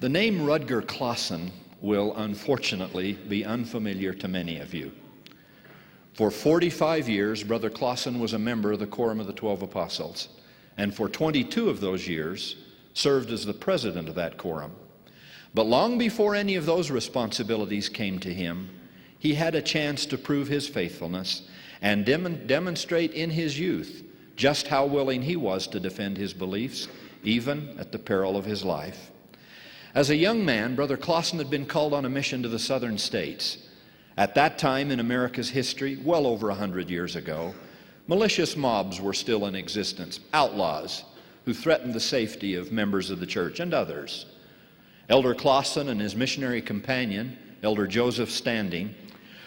The name Rudger Clawson will unfortunately be unfamiliar to many of you. For 45 years, Brother Clawson was a member of the Quorum of the 12 Apostles, and for 22 of those years served as the president of that quorum. But long before any of those responsibilities came to him, he had a chance to prove his faithfulness and demonstrate in his youth just how willing he was to defend his beliefs, even at the peril of his life. As a young man, Brother Clawson had been called on a mission to the southern states. At that time in America's history, well over 100 years ago, malicious mobs were still in existence, outlaws who threatened the safety of members of the church and others. Elder Clawson and his missionary companion, Elder Joseph Standing,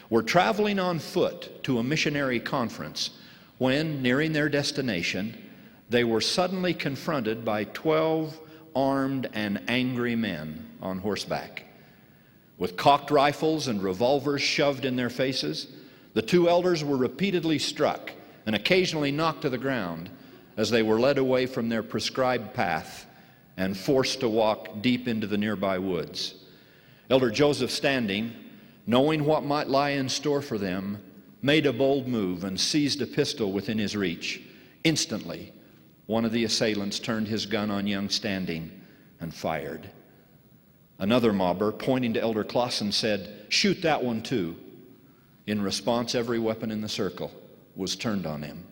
were traveling on foot to a missionary conference when, nearing their destination, they were suddenly confronted by 12 armed and angry men on horseback. With cocked rifles and revolvers shoved in their faces, the two elders were repeatedly struck and occasionally knocked to the ground as they were led away from their prescribed path and forced to walk deep into the nearby woods. Elder Joseph Standing, knowing what might lie in store for them, made a bold move and seized a pistol within his reach. Instantly, one of the assailants turned his gun on young Standing and fired. Another mobber, pointing to Elder Clawson, said, "Shoot that one too." In response, every weapon in the circle was turned on him.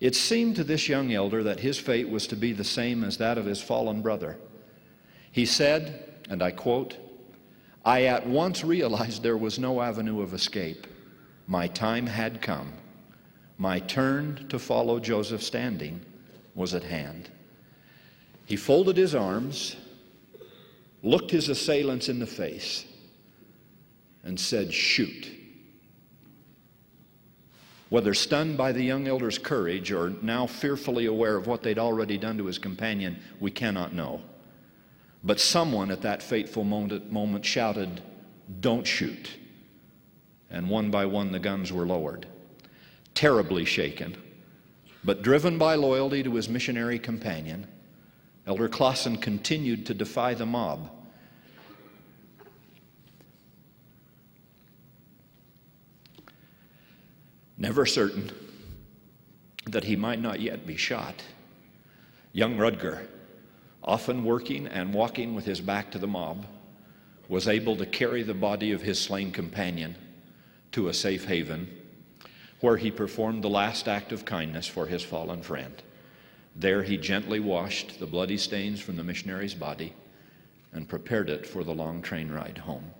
It seemed to this young elder that his fate was to be the same as that of his fallen brother. He said, and I quote, "I at once realized there was no avenue of escape. My time had come. My turn to follow Joseph Standing was at hand." He folded his arms, looked his assailants in the face, and said, "Shoot." Whether stunned by the young elder's courage or now fearfully aware of what they'd already done to his companion, we cannot know. But someone at that fateful moment shouted, "Don't shoot." And one by one the guns were lowered. Terribly shaken, but driven by loyalty to his missionary companion, Elder Clawson continued to defy the mob. Never certain that he might not yet be shot, young Rudger, often working and walking with his back to the mob, was able to carry the body of his slain companion to a safe haven, where he performed the last act of kindness for his fallen friend. There he gently washed the bloody stains from the missionary's body and prepared it for the long train ride home.